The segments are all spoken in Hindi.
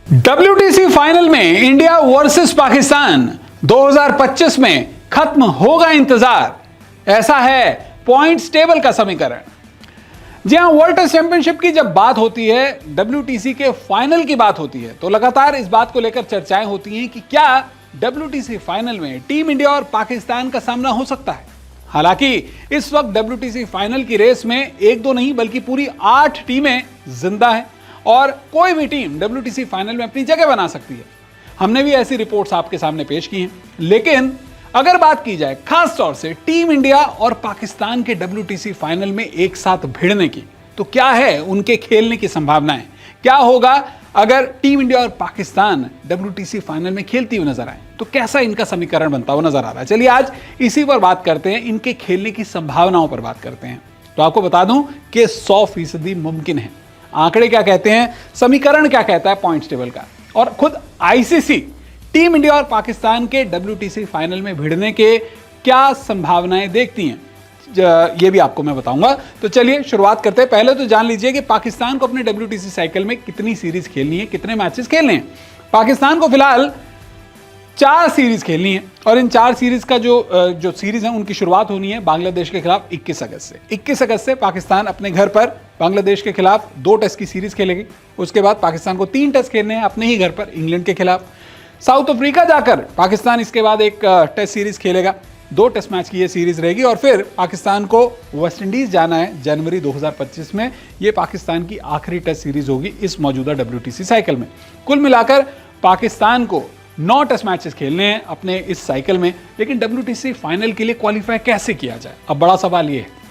WTC फाइनल में इंडिया वर्सेस पाकिस्तान 2025 में खत्म होगा इंतजार, ऐसा है पॉइंट्स टेबल का समीकरण। जी हां, वर्ल्ड टेस्ट चैंपियनशिप की जब बात होती है, WTC के फाइनल की बात होती है, तो लगातार इस बात को लेकर चर्चाएं होती हैं कि क्या WTC फाइनल में टीम इंडिया और पाकिस्तान का सामना हो सकता है। हालांकि इस वक्त WTC फाइनल की रेस में एक दो नहीं बल्कि पूरी 8 टीमें जिंदा हैं और कोई भी टीम WTC फाइनल में अपनी जगह बना सकती है। हमने भी ऐसी रिपोर्ट्स आपके सामने पेश की हैं, लेकिन अगर बात की जाए खास तौर से टीम इंडिया और पाकिस्तान के WTC फाइनल में एक साथ भिड़ने की, तो क्या है उनके खेलने की संभावनाएं, क्या होगा अगर टीम इंडिया और पाकिस्तान WTC फाइनल में खेलती हुई नजर आए, तो कैसा इनका समीकरण बनता हुआ नजर आ रहा है। चलिए आज इसी पर बात करते हैं, इनके खेलने की संभावनाओं पर बात करते हैं। तो आपको बता दूं कि 100% मुमकिन है। आंकड़े क्या कहते हैं, समीकरण क्या कहता है पॉइंट्स टेबल का, और खुद ICC टीम इंडिया और पाकिस्तान के WTC फाइनल में भिड़ने के क्या संभावनाएं देखती हैं, ये भी आपको मैं बताऊंगा। तो चलिए शुरुआत करते हैं। पहले तो जान लीजिए कि पाकिस्तान को अपने WTC साइकिल में कितनी सीरीज खेलनी है, कितने मैचेस खेलने हैं। पाकिस्तान को फिलहाल 4 सीरीज खेलनी है और इन 4 सीरीज का जो सीरीज है उनकी शुरुआत होनी है बांग्लादेश के खिलाफ 21 अगस्त से। 21 अगस्त से पाकिस्तान अपने घर पर बांग्लादेश के खिलाफ 2 टेस्ट की सीरीज खेलेगी। उसके बाद पाकिस्तान को 3 टेस्ट खेलने हैं अपने ही घर पर इंग्लैंड के खिलाफ। साउथ अफ्रीका जाकर पाकिस्तान इसके बाद एक टेस्ट सीरीज खेलेगा, 2 टेस्ट मैच की ये सीरीज रहेगी और फिर पाकिस्तान को वेस्ट इंडीज जाना है जनवरी 2025 में। ये पाकिस्तान की आखिरी टेस्ट सीरीज होगी इस मौजूदा WTC साइकिल में। कुल मिलाकर पाकिस्तान को 9 टेस्ट मैचेस खेलने हैं अपने इस साइकिल में। लेकिन WTC फाइनल के लिए क्वालिफाई कैसे किया जाए, अब बड़ा सवाल ये है।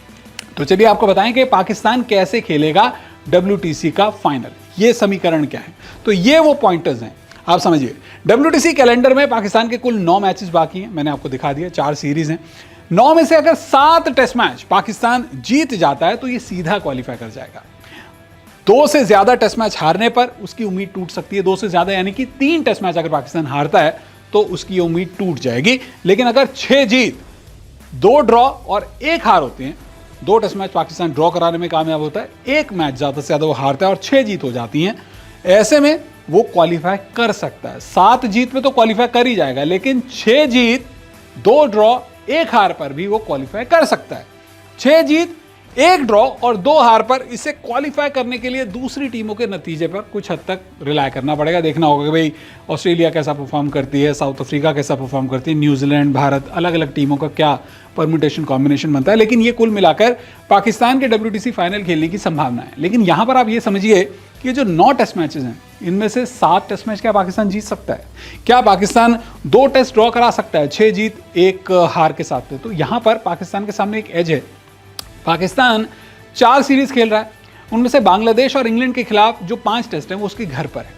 तो चलिए आपको बताएं कि पाकिस्तान कैसे खेलेगा WTC का फाइनल, ये समीकरण क्या है। तो ये वो पॉइंटर्स हैं, आप समझिए। WTC कैलेंडर में पाकिस्तान के कुल 9 मैचेस बाकी हैं, मैंने आपको दिखा दिया, 4 सीरीज हैं। 9 में से अगर 7 टेस्ट मैच पाकिस्तान जीत जाता है तो ये सीधा क्वालिफाई कर जाएगा। 2 से ज्यादा टेस्ट मैच हारने पर उसकी उम्मीद टूट सकती है। 2 से ज्यादा यानी कि 3 टेस्ट मैच अगर पाकिस्तान हारता है तो उसकी उम्मीद टूट जाएगी। लेकिन अगर 6 जीत, 2 ड्रॉ और 1 हार होते हैं, 2 टेस्ट मैच पाकिस्तान ड्रॉ कराने में कामयाब होता है, 1 मैच ज्यादा से ज्यादा वो हारता है और 6 जीत हो जाती हैं, ऐसे में वो क्वालिफाई कर सकता है। 7 जीत में तो क्वालिफाई कर ही जाएगा, लेकिन 6 जीत, 2 ड्रॉ, 1 हार पर भी वो क्वालिफाई कर सकता है। 6 जीत, 1 ड्रॉ और 2 हार पर इसे क्वालिफाई करने के लिए दूसरी टीमों के नतीजे पर कुछ हद तक रिलाय करना पड़ेगा। देखना होगा कि भाई ऑस्ट्रेलिया कैसा परफॉर्म करती है, साउथ अफ्रीका कैसा परफॉर्म करती है, न्यूजीलैंड, भारत, अलग अलग टीमों का क्या परम्यूटेशन कॉम्बिनेशन बनता है। लेकिन ये कुल मिलाकर पाकिस्तान के WTC फाइनल खेलने की संभावना है। लेकिन यहां पर आप ये समझिए कि जो 9 टेस्ट मैचेस हैं, इनमें से 7 टेस्ट मैच क्या पाकिस्तान जीत सकता है? क्या पाकिस्तान 2 टेस्ट ड्रॉ करा सकता है 6 जीत 1 हार के साथ? तो यहां पर पाकिस्तान के सामने एक एज है। पाकिस्तान 4 सीरीज खेल रहा है, उनमें से बांग्लादेश और इंग्लैंड के खिलाफ जो 5 टेस्ट हैं वो उसके घर पर है।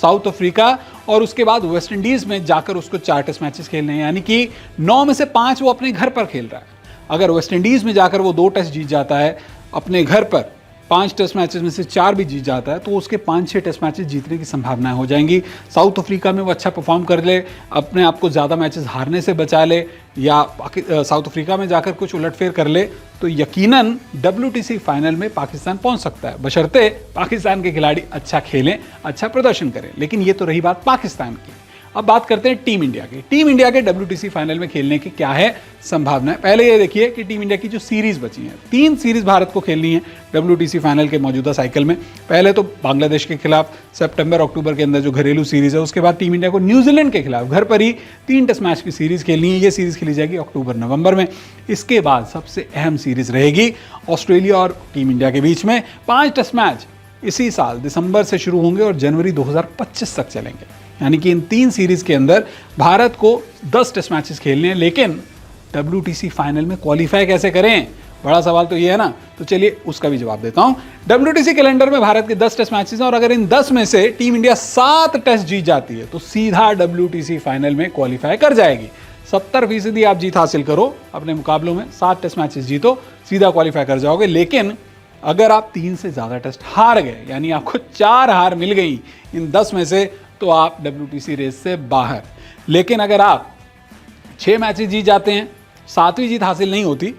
साउथ अफ्रीका और उसके बाद वेस्ट इंडीज में जाकर उसको 4 टेस्ट मैचेस खेलने हैं, यानी कि 9 में से 5 वो अपने घर पर खेल रहा है। अगर वेस्ट इंडीज में जाकर वो 2 टेस्ट जीत जाता है अपने घर पर, 5 टेस्ट मैचेस में से 4 भी जीत जाता है, तो उसके 5-6 टेस्ट मैचेस जीतने की संभावनाएं हो जाएंगी। साउथ अफ्रीका में वो अच्छा परफॉर्म कर ले, अपने आप को ज़्यादा मैचेस हारने से बचा ले, या साउथ अफ्रीका में जाकर कुछ उलटफेर कर ले, तो यकीनन WTC फाइनल में पाकिस्तान पहुंच सकता है, बशर्ते पाकिस्तान के खिलाड़ी अच्छा खेलें, अच्छा प्रदर्शन करें। लेकिन ये तो रही बात पाकिस्तान की। अब बात करते हैं टीम इंडिया की। टीम इंडिया के WTC फाइनल में खेलने की क्या है संभावना। पहले ये देखिए कि टीम इंडिया की जो सीरीज बची हैं, 3 सीरीज भारत को खेलनी है WTC फाइनल के मौजूदा साइकिल में। पहले तो बांग्लादेश के खिलाफ सितंबर-अक्टूबर के अंदर जो घरेलू सीरीज है, उसके बाद टीम इंडिया को न्यूजीलैंड के खिलाफ घर पर ही 3 टेस्ट मैच की सीरीज खेलनी है। ये सीरीज खेली जाएगी अक्टूबर-नवंबर में। इसके बाद सबसे अहम सीरीज रहेगी ऑस्ट्रेलिया और टीम इंडिया के बीच में। 5 टेस्ट मैच इसी साल दिसंबर से शुरू होंगे और जनवरी 2025 तक चलेंगे। यानी कि इन 3 सीरीज के अंदर भारत को 10 टेस्ट मैचेस खेलने हैं। लेकिन WTC फाइनल में क्वालिफाई कैसे करें, बड़ा सवाल तो ये है ना। तो चलिए उसका भी जवाब देता हूं। WTC कैलेंडर में भारत के 10 टेस्ट मैचेस हैं और अगर इन 10 में से टीम इंडिया 7 टेस्ट जीत जाती है तो सीधा WTC फाइनल में क्वालिफाई कर जाएगी। 70% आप जीत हासिल करो अपने मुकाबलों में, 7 टेस्ट मैचेस जीतो, सीधा क्वालिफाई कर जाओगे। लेकिन अगर आप 3 से ज़्यादा टेस्ट हार गए, यानी आपको 4 हार मिल गई इन 10 में से, तो आप WTC रेस से बाहर। लेकिन अगर आप 6 मैचेस जीत जाते हैं, 7वीं जीत हासिल नहीं होती,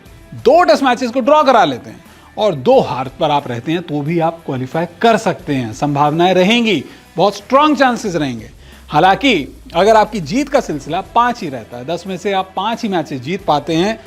2 टेस्ट मैचेस को ड्रॉ करा लेते हैं और 2 हार पर आप रहते हैं, तो भी आप क्वालिफाई कर सकते हैं, संभावनाएं रहेंगी। बहुत स्ट्रांग चांसेस रहेंगे। हालांकि अगर आपकी जीत का सिलसिला 5 ही रहता है, 10 में से आप 5 ही मैचेस जीत पाते हैं,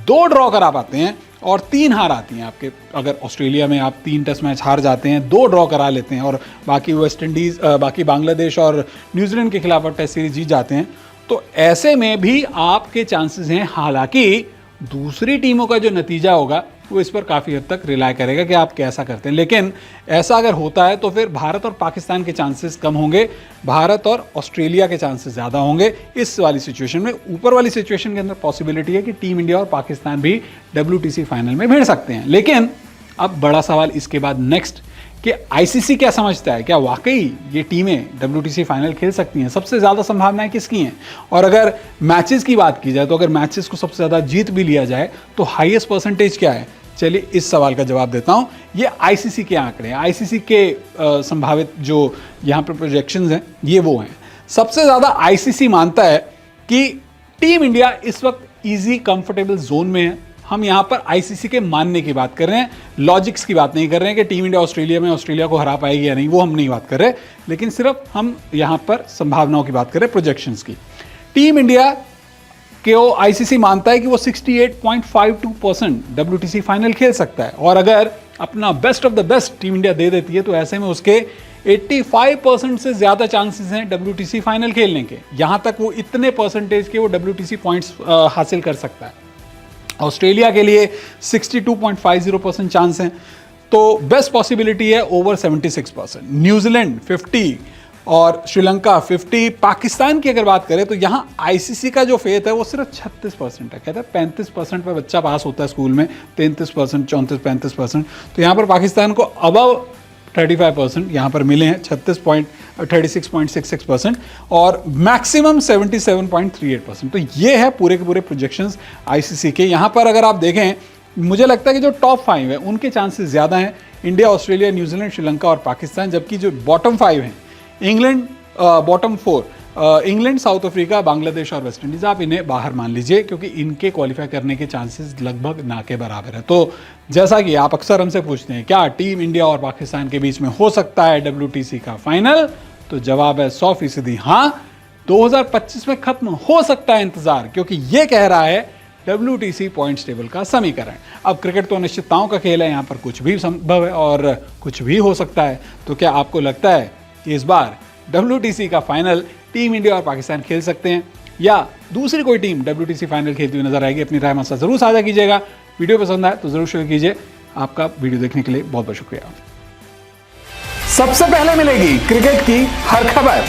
2 ड्रॉ करा पाते हैं और 3 हार आती हैं आपके, अगर ऑस्ट्रेलिया में आप 3 टेस्ट मैच हार जाते हैं, 2 ड्रॉ करा लेते हैं और बाकी वेस्ट इंडीज, बाकी बांग्लादेश और न्यूजीलैंड के खिलाफ टेस्ट सीरीज जीत जाते हैं, तो ऐसे में भी आपके चांसेस हैं। हालांकि दूसरी टीमों का जो नतीजा होगा वो इस पर काफ़ी हद तक रिलाय करेगा कि आप कैसा करते हैं। लेकिन ऐसा अगर होता है तो फिर भारत और पाकिस्तान के चांसेस कम होंगे, भारत और ऑस्ट्रेलिया के चांसेस ज़्यादा होंगे इस वाली सिचुएशन में। ऊपर वाली सिचुएशन के अंदर पॉसिबिलिटी है कि टीम इंडिया और पाकिस्तान भी WTC फाइनल में भिड़ सकते हैं। लेकिन अब बड़ा सवाल इसके बाद नेक्स्ट कि ICC क्या समझता है, क्या वाकई ये टीमें WTC फाइनल खेल सकती हैं? सबसे ज़्यादा संभावनाएं किसकी हैं? और अगर मैचेस की बात की जाए तो अगर मैचेस को सबसे ज़्यादा जीत भी लिया जाए तो हाईएस्ट परसेंटेज क्या है? चलिए इस सवाल का जवाब देता हूं। ये ICC के आंकड़े हैं, ICC के संभावित जो यहाँ पर प्रोजेक्शंस हैं ये वो हैं। सबसे ज़्यादा ICC मानता है कि टीम इंडिया इस वक्त ईजी कंफर्टेबल जोन में है। हम यहाँ पर ICC के मानने की बात कर रहे हैं, लॉजिक्स की बात नहीं कर रहे हैं कि टीम इंडिया ऑस्ट्रेलिया में ऑस्ट्रेलिया को हरा पाएगी या नहीं, वो हम नहीं बात कर रहे, लेकिन सिर्फ हम यहाँ पर संभावनाओं की बात कर रहे हैं, प्रोजेक्शंस की। टीम इंडिया के ICC मानता है कि वो 68.52% WTC फाइनल खेल सकता है और अगर अपना best of the best team India दे देती है तो ऐसे में उसके 85% से ज़्यादा चांसेस हैं WTC फाइनल खेलने के। यहाँ तक वो इतने परसेंटेज के वो WTC पॉइंट्स हासिल कर सकता है। ऑस्ट्रेलिया के लिए 62.50% चांस हैं, तो बेस्ट पॉसिबिलिटी है ओवर 76%। न्यूजीलैंड 50 और श्रीलंका 50। पाकिस्तान की अगर बात करें तो यहाँ ICC का जो फेथ है वो सिर्फ 36% है। कहता है 35% पर बच्चा पास होता है स्कूल में, 33%, 34-35%। तो यहाँ पर पाकिस्तान को अबव 35% यहाँ पर मिले हैं, 36.66% और मैक्सिमम 77.38%। तो ये है पूरे के पूरे प्रोजेक्शंस ICC के। यहाँ पर अगर आप देखें, मुझे लगता है कि जो टॉप 5 है उनके चांसेस ज़्यादा हैं, इंडिया, ऑस्ट्रेलिया, न्यूजीलैंड, श्रीलंका और पाकिस्तान। जबकि जो बॉटम 5 हैं, England, bottom 4 England, south Africa, Bangladesh और वेस्ट इंडीज़, आप इन्हें बाहर मान लीजिए क्योंकि इनके क्वालिफाई करने के चांसेस लगभग ना के बराबर है। तो जैसा कि आप अक्सर हमसे पूछते हैं क्या टीम इंडिया और पाकिस्तान के बीच में हो सकता है WTC का फाइनल, तो जवाब है 100% हाँ। 2025 में खत्म हो सकता है इंतजार, क्योंकि ये कह रहा है WTC पॉइंट्स टेबल का समीकरण। अब क्रिकेट तो अनिश्चितताओं का खेल है, यहाँ पर कुछ भी संभव है और कुछ भी हो सकता है। तो क्या आपको लगता है कि इस बार WTC का फाइनल टीम इंडिया और पाकिस्तान खेल सकते हैं या दूसरी कोई टीम WTC फाइनल खेलती हुई नजर आएगी? अपनी राय हमारे साथ जरूर साझा कीजिएगा। वीडियो पसंद आए तो जरूर शेयर कीजिए। आपका वीडियो देखने के लिए बहुत बहुत शुक्रिया। सबसे पहले मिलेगी क्रिकेट की हर खबर,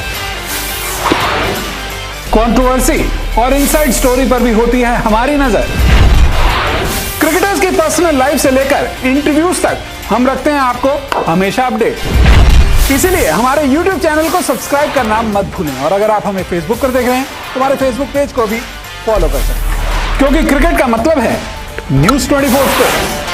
कंट्रोवर्सी और इनसाइड स्टोरी पर भी होती है हमारी नजर। क्रिकेटर्स की पर्सनल लाइफ से लेकर इंटरव्यूज तक हम रखते हैं आपको हमेशा अपडेट। इसीलिए हमारे YouTube चैनल को सब्सक्राइब करना मत भूलें और अगर आप हमें Facebook पर देख रहे हैं तो हमारे Facebook पेज को भी फॉलो कर सकते हैं, क्योंकि क्रिकेट का मतलब है News 24 स्पोर्ट्स।